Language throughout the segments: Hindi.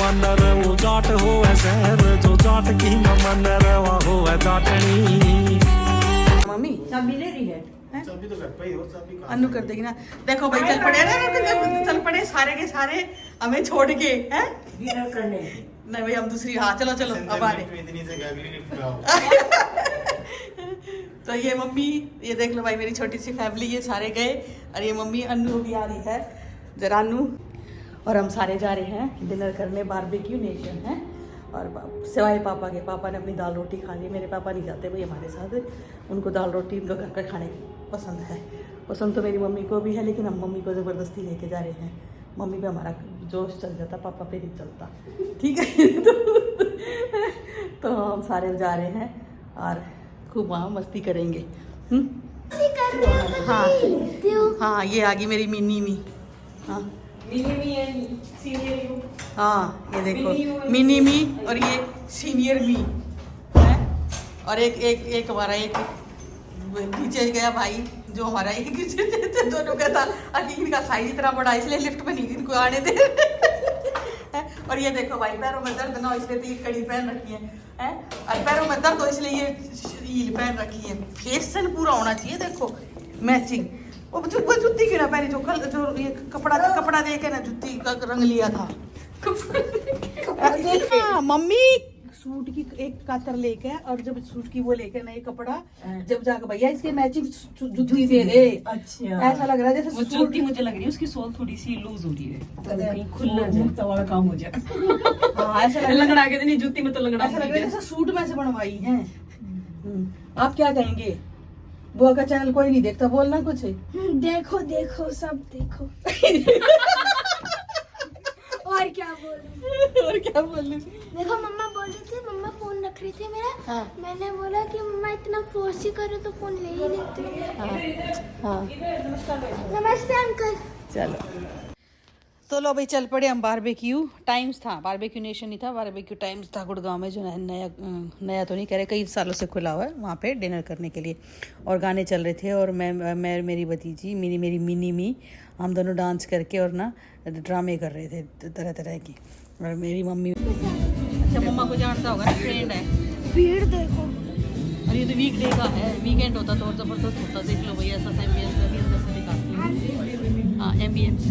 मन वो जाट हो शहर जो जाट की न मन रवा हो जाटनी। मम्मी चाबी ले रही है चाबी तो घर पे ही हो, चाबी कहाँ अनु कर देगी ना। देखो भाई चल पड़े ना, चल पड़े सारे के सारे हमें छोड़ के हैं डिनर करने। नहीं भाई हम दूसरी, हाँ चलो चलो अब आ रहे। इतनी जगह अगली लिफ्ट आओ। तो ये मम्मी, ये देख लो भाई मेरी छोटी सी फैमिली, ये सारे गए और ये मम्मी अन्नू भी आ रही है, जरा अन्नू और हम सारे जा रहे हैं डिनर करने, बारबेक्यू नेशन है। और सिवाय पापा के, पापा ने अपनी दाल रोटी खा ली, मेरे पापा नहीं जाते भाई हमारे साथ, उनको दाल रोटी उनका घर का खाने पसंद है। पसंद तो मेरी मम्मी को भी है, लेकिन हम मम्मी को ज़बरदस्ती लेके जा रहे हैं। मम्मी पे हमारा जोश चल जाता, पापा पे नहीं चलता, ठीक है। तो हम सारे जा रहे हैं और खूब वहाँ मस्ती करेंगे। हाँ हाँ, ये आ गई मेरी मिनी मी। हाँ हाँ, ये देखो मिनी मी और ये सीनियर मी है। और एक हमारा एक नीचे गया भाई, जो हमारा एक दोनों का था, इनका साइज इतना बड़ा इसलिए लिफ्ट में नहीं इनको आने दे। और ये देखो भाई पैरों में दर्द ना हो इसलिए तो ये कड़ी पहन रखी है, और पैरों में दर्द हो इसलिए ये हील पहन रखी है। फैशन पूरा होना चाहिए, देखो मैचिंग। वो जुत्ती क्यों ना पहनी, जो ये कपड़ा दे के ना जुत्ती का रंग लिया था। मम्मी सूट की एक कातर लेके, और जब सूट की वो लेके ना ये कपड़ा, जब जाकर भैया इसके मैचिंग जुत्ती दे दे। अच्छा, ऐसा लग रहा है जैसे जुत्ती मुझे लग रही है उसकी सोल थोड़ी सी लूज हो रही है, कहीं खुल ना जाए वाला काम हो जाए। हाँ ऐसा लगड़ा के नहीं, जुत्ती में तो लगड़ा, ऐसा लग रहा है जैसे सूट में से बनवाई है। आप क्या कहेंगे? बुआ का चैनल कोई नहीं देखता, बोलना कुछ है। देखो देखो सब देखो। और क्या बोलूं? और क्या बोलूं? देखो मम्मा बोल रही थी, मम्मा फोन रख रही थी मेरा। हाँ। मैंने बोला कि मम्मा इतना फोर्स ही करो तो फोन ले ही लेते। हाँ नमस्ते अंकल। चलो तो लो भाई चल पड़े हम। बारबेक्यू टाइम्स था, बारबेक्यू नेशन ही था, बारबेक्यू टाइम्स था गुड़गांव में, जो नया तो नहीं करे, कई सालों से खुला हुआ है, वहाँ पे डिनर करने के लिए। और गाने चल रहे थे और मैं मेरी भतीजी मेरी मिनी मी, हम दोनों डांस करके और ना ड्रामे कर रहे थे तरह तरह की। और मेरी मम्मी, अच्छा मम्मा को जानता होगा, फ्रेंड है। भीड़ देखो। और ये तो वीकडे का है, वीकेंड होता तो और ज़बरदस्त होता। देख लो भैया ऐसा एम्बियंस अभी अंदर से दिखाती। हाँ एम्बियंस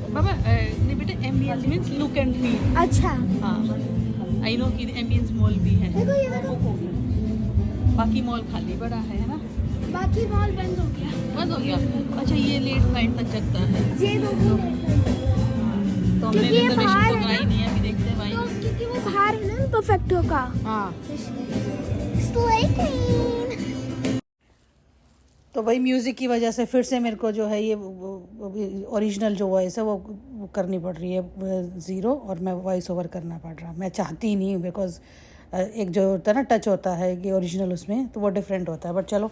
बाबा, नहीं बेटे, ambience means look and feel. अच्छा हाँ आई नो कि एम्बियंस मॉल भी है, देखो ये देखो, बाकी मॉल खाली पड़ा है ना, बाकी मॉल बंद हो गया। बंद हो गया। अच्छा ये लेट नाइट तक जगता है, ये लोग तो हमने क्योंकि ये रिजर्वेशन बाहर तो है कराई ना। नहीं है, अभी देखते हैं भाई। तो क्योंकि वो बाहर है ना परफेक्टो का। हाँ स्ले क्वीन। तो भाई म्यूज़िक की वजह से फिर से मेरे को जो है ये ओरिजिनल जो वॉइस है वो करनी पड़ रही है ज़ीरो, और मैं वॉइस ओवर करना पड़ रहा। मैं चाहती नहीं हूँ, बिकॉज एक जो होता है ना टच होता है कि ओरिजिनल उसमें, तो वो डिफरेंट होता है। बट चलो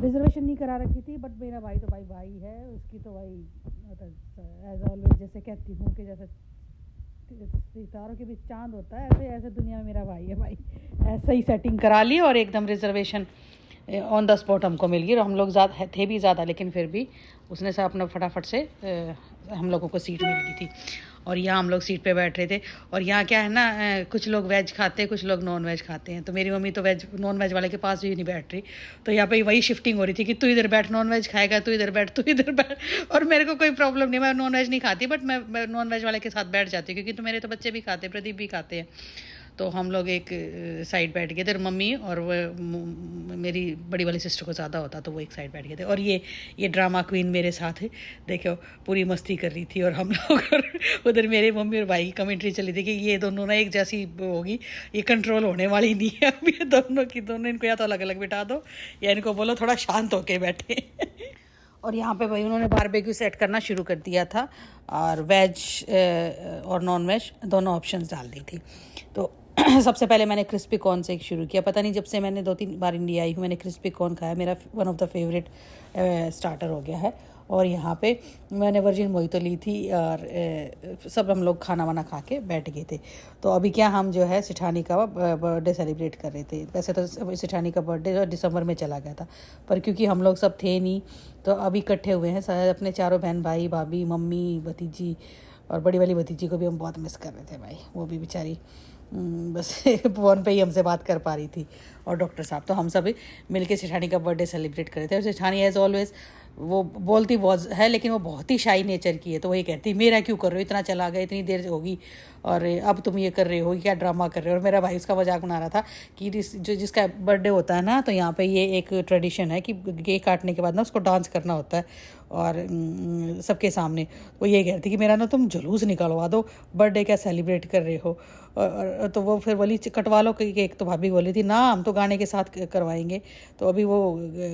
रिजर्वेशन नहीं करा रखी थी, बट मेरा भाई तो भाई है, उसकी तो भाई एज ऑलवेज जैसे कहती हूँ कि जैसे सितारों के बीच चांद होता है, ऐसे ऐसे दुनिया में मेरा भाई है भाई। ऐसे ही सेटिंग करा ली और एकदम रिजर्वेशन ऑन द स्पॉट हमको मिल गई। और हम लोग थे भी ज़्यादा, लेकिन फिर भी उसने से अपना फटाफट से हम लोगों को सीट मिल गई थी। और यहाँ हम लोग सीट पे बैठ रहे थे। और यहाँ क्या है ना, कुछ लोग वेज खाते हैं, कुछ लोग नॉन वेज खाते हैं। तो मेरी मम्मी तो नॉन वेज वाले के पास भी नहीं बैठ रही, तो यहाँ पे वही शिफ्टिंग हो रही थी कि तू इधर बैठ, नॉन वेज खाएगा, तू इधर बैठ, तू इधर बैठ। और मेरे को कोई प्रॉब्लम नहीं, मैं नॉन वेज नहीं खाती, बट मैं नॉन वेज वाले के साथ बैठ जाती हूँ, क्योंकि तो मेरे तो बच्चे भी खाते हैं, प्रदीप भी खाते हैं। तो हम लोग एक साइड बैठ गए थे, मम्मी और वो मेरी बड़ी वाली सिस्टर को ज़्यादा होता तो वो एक साइड बैठ गए थे। और ये ड्रामा क्वीन मेरे साथ है, देखो पूरी मस्ती कर रही थी। और हम लोग उधर मेरे मम्मी और भाई की कमेंट्री चली थी कि ये दोनों ना एक जैसी होगी, ये कंट्रोल होने वाली नहीं है अब ये दोनों इनको या तो अलग अलग बिठा दो या इनको बोलो थोड़ा शांत होके बैठे। और यहाँ पे भाई उन्होंने बारबेक्यू सेट करना शुरू कर दिया था, और वेज और नॉन वेज दोनों ऑप्शंस डाल दी थी। तो सबसे पहले मैंने क्रिस्पी कॉर्न से शुरू किया। पता नहीं जब से मैंने 2-3 बार इंडिया आई हूँ मैंने क्रिस्पी कॉर्न खाया, मेरा one of the favourite starter हो गया है। और यहाँ पे मैंने वर्जिन मोहितो ली थी, और सब हम लोग खाना वाना खा के बैठ गए थे। तो अभी क्या हम जो है सिठानी का बर्थडे सेलिब्रेट कर रहे थे। वैसे तो सिठानी का बर्थडे दिसंबर में चला गया था, पर क्योंकि हम लोग सब थे नहीं तो अभी इकट्ठे हुए हैं सारे, अपने चारों बहन भाई भाभी मम्मी भतीजी और बड़ी वाली भतीजी को भी हम बहुत मिस कर रहे थे भाई, वो भी बेचारी बस फ़ोन पे ही हमसे बात कर पा रही थी। और डॉक्टर साहब, तो हम सभी मिलके सेठानी का बर्थडे सेलिब्रेट कर रहे थे। और सेठानी एज ऑलवेज वो बोलती बहुत है, लेकिन वो बहुत ही शाई नेचर की है, तो वही कहती मेरा क्यों कर रहे हो, इतना चला गया, इतनी देर होगी और अब तुम ये कर रहे हो, क्या ड्रामा कर रहे हो। और मेरा भाई उसका मजाक बना रहा था कि जिसका बर्थडे होता है ना, तो यहाँ पे ये एक ट्रेडिशन है कि केक काटने के बाद ना उसको डांस करना होता है और सबके सामने। वो ये कहती कि मेरा ना तुम जुलूस निकलवा दो, बर्थडे क्या सेलिब्रेट कर रहे हो। और तो वो फिर बोली कटवा लो केक, तो भाभी बोली थी ना हम तो गाने के साथ करवाएंगे। तो अभी वो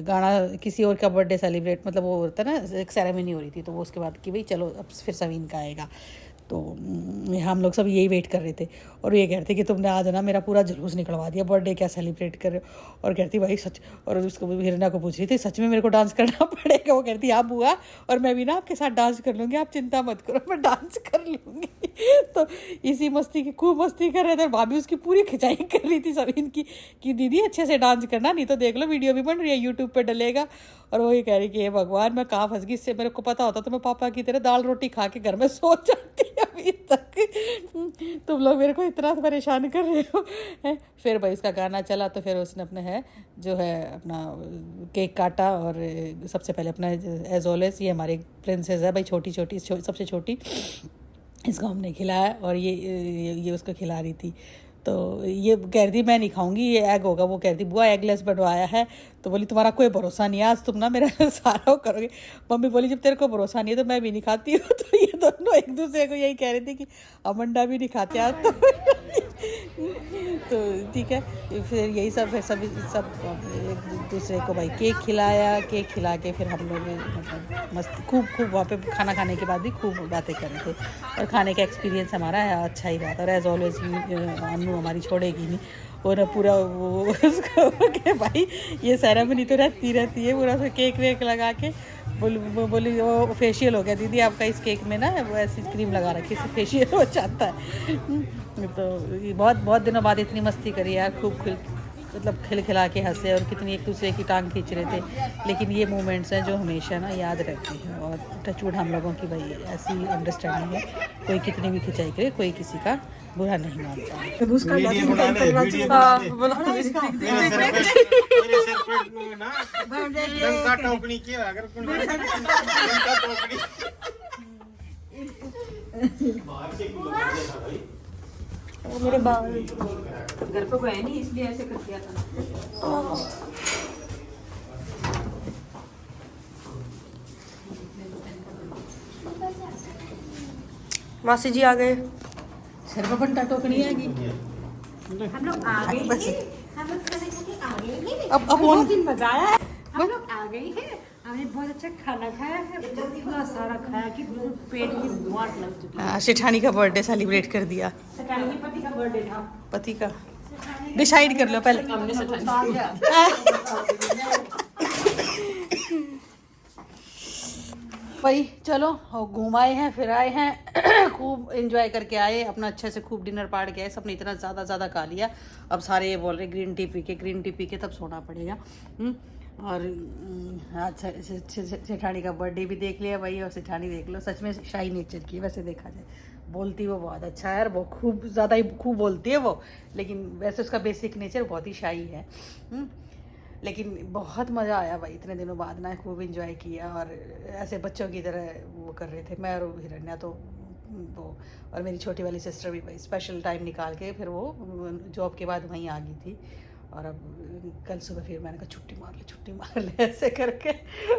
गाना किसी और का बर्थडे सेलिब्रेट, मतलब वो होता है ना, एक सेरेमनी हो रही थी, तो वो उसके बाद कि भाई चलो अब फिर सवीन का आएगा। तो हम लोग सब यही वेट कर रहे थे। और ये कहते कि तुमने आज ना मेरा पूरा जुलूस निकलवा दिया, बर्थडे क्या सेलिब्रेट कर रहे हो। और कहती भाई सच, और उसको हिरना को पूछ रही थी सच में मेरे को डांस करना पड़ेगा। वो कहती हाँ बुआ, और मैं भी ना आपके साथ डांस कर लूँगी, आप चिंता मत करो, मैं डांस कर लूँगी। तो इसी मस्ती की खूब मस्ती कर रहे थे। भाभी उसकी पूरी खिंचाई कर रही थी सभी की कि दीदी अच्छे से डांस करना, नहीं तो देख लो वीडियो भी बन रही है, यूट्यूब पर डलेगा। और वही कह रही कि हे भगवान, मैं कहाँ फंस गई, इससे मेरे को पता होता तो मैं पापा की तरह दाल रोटी खा के घर में सो जाती अभी तक। तुम लोग मेरे को इतना परेशान कर रहे हो है। फिर भाई उसका गाना चला, तो फिर उसने अपने जो है अपना केक काटा। और सबसे पहले अपना एज ऑलवेज ये हमारी प्रिंसेस है भाई, छोटी छोटी सबसे छोटी, इसको हमने खिलाया और ये उसको खिला रही थी। तो ये कह रही थी मैं नहीं खाऊंगी, ये एग होगा। वो कह रही थी बुआ एगलेस बनवाया है। तो बोली तुम्हारा कोई भरोसा नहीं है, आज तुम ना मेरा सारा करोगे। मम्मी बोली जब तेरे को भरोसा नहीं है तो मैं भी नहीं खाती हूँ। तो ये दोनों एक दूसरे को यही कह रहे थे कि अमंडा भी नहीं खाते आज तो ठीक है। फिर यही सब एक दूसरे को भाई केक खिलाया। केक खिला के फिर हम लोग मतलब मस्त खूब वहाँ पे खाना खाने के बाद भी खूब बातें कर रहे थे। और खाने का एक्सपीरियंस हमारा अच्छा ही रहा था। और एज ऑलवेज अन्नू हमारी छोड़ेगी नहीं, और पूरा वो उसको के भाई ये सेरेमनी तो रहती है, पूरा केक वेक लगा के बोली वो फेशियल हो गया दीदी आपका, इस केक में ना वो ऐसी क्रीम लगा रखी है, फेशियल हो जाता है। तो बहुत दिनों बाद इतनी मस्ती करी यार, खूब मतलब खिला के हंसे और कितनी एक दूसरे की टांग खींच रहे थे। लेकिन ये मोमेंट्स हैं जो हमेशा ना याद रहती हैं। और टचवुड हम लोगों की भाई ऐसी अंडरस्टैंडिंग है, कोई कितनी भी खिंचाई करे कोई किसी का बुरा नहीं मानता है। वीडियो बनाने वीडियो ना टोकनी किया अगर टोकनी वो मेरे बाल घर पे गए नहीं, इसलिए ऐसे कर दिया था। मासी जी आ गए। सिर पर बंटा टोकनी आएगी। हम लोग आ गए हैं, हम लोग खाना खा के आ गए हैं। अब बहुत दिन मजा आया है, हम लोग आ गए हैं। हमने बहुत अच्छा खाना खाया है, इतना सारा खाया कि पेट में वाट लग चुकी है। सेठानी का बर्थडे सेलिब्रेट कर दिया। सेठानी पति का बर्थडे था। पति का डिसाइड कर लो पहले। भाई चलो घूम आए हैं, फिर आए हैं, खूब एंजॉय करके आए, अपना अच्छे से खूब डिनर पार्ट के आए। सबने इतना ज़्यादा खा लिया, अब सारे ये बोल रहे ग्रीन टी पी के तब सोना पड़ेगा। और आज सेठानी का बर्थडे भी देख लिया भाई, और सेठानी देख लो, सच में शाही नेचर की है वैसे देखा जाए। बोलती वो बहुत अच्छा है, वो खूब ज़्यादा ही खूब बोलती है वो, लेकिन वैसे उसका बेसिक नेचर बहुत ही शाही है। लेकिन बहुत मज़ा आया भाई, इतने दिनों बाद ना खूब एंजॉय किया। और ऐसे बच्चों की तरह वो कर रहे थे मैं और हिरण्या, तो वो और मेरी छोटी वाली सिस्टर भी भाई स्पेशल टाइम निकाल के फिर वो जॉब के बाद वहीं आ गई थी। और अब कल सुबह फिर मैंने कहा छुट्टी मार ले ऐसे करके।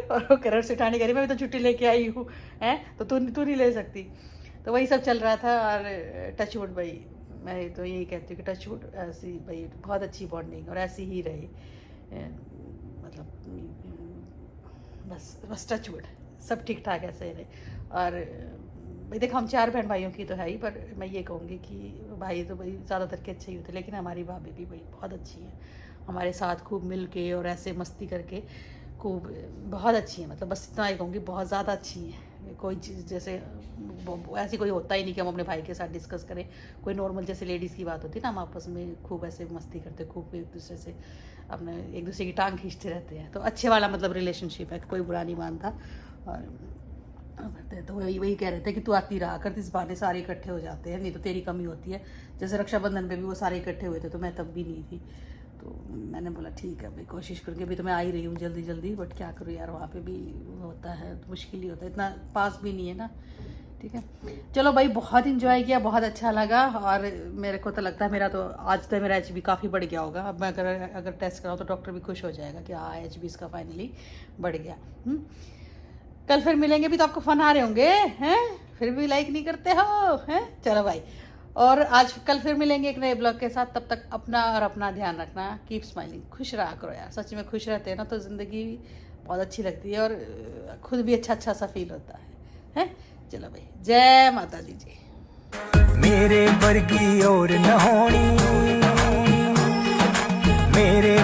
और वो करण सेठानी करी मैं भी तो छुट्टी लेके आई हूँ, हैं तो तू नहीं ले सकती। तो वही सब चल रहा था। और टचवुड भाई, मैं तो यही कहती हूँ कि टचवुड ऐसी भाई बहुत अच्छी बॉन्डिंग और ऐसी ही रही, मतलब बस टचवुड सब ठीक ठाक ऐसे रहे। और भाई देखो हम 4 बहन भाइयों की तो है ही, पर मैं ये कहूँगी कि भाई तो भाई ज़्यादातर के अच्छे ही होते, लेकिन हमारी भाभी भी भाई बहुत अच्छी है, हमारे साथ खूब मिल के और ऐसे मस्ती करके खूब बहुत अच्छी है। मतलब बस इतना ही कहूँगी, बहुत ज़्यादा अच्छी है। कोई चीज़ जैसे ऐसी कोई होता ही नहीं कि हम अपने भाई के साथ डिस्कस करें। कोई नॉर्मल जैसे लेडीज़ की बात होती है ना, हम आपस में खूब ऐसे मस्ती करते, खूब एक दूसरे से अपने एक दूसरे की टांग खींचते रहते हैं। तो अच्छे वाला मतलब रिलेशनशिप है, कोई बुरा नहीं मानता। और तो वही कह रहे थे कि तू आती रहा कर, इस बहाने सारे इकट्ठे हो जाते हैं, नहीं तो तेरी कमी होती है। जैसे रक्षाबंधन पे भी वो सारे इकट्ठे हुए थे तो मैं तब भी नहीं थी, तो मैंने बोला ठीक है भाई कोशिश करूँगी। अभी तो मैं आ ही रही हूँ जल्दी जल्दी, बट क्या करूँ यार, वहाँ पे भी होता है, मुश्किल ही होता है, इतना पास भी नहीं है ना। ठीक है चलो भाई, बहुत इंजॉय किया, बहुत अच्छा लगा। और मेरे को तो लगता है मेरा तो आज तो मेरा HB काफ़ी बढ़ गया होगा। अब मैं अगर टेस्ट कराऊँ तो डॉक्टर भी खुश हो जाएगा कि हाँ HB इसका फाइनली बढ़ गया। कल फिर मिलेंगे, भी तो आपको फन आ रहे होंगे हैं, फिर भी लाइक नहीं करते हो हैं। चलो भाई, और कल फिर मिलेंगे एक नए ब्लॉग के साथ। तब तक अपना और अपना ध्यान रखना, कीप स्माइलिंग, खुश रहा करो यार। सच में खुश रहते हैं ना तो ज़िंदगी बहुत अच्छी लगती है और खुद भी अच्छा सा फील होता है। चलो भाई, जय माता दी जी। मेरे वर्गी और न होनी, मेरे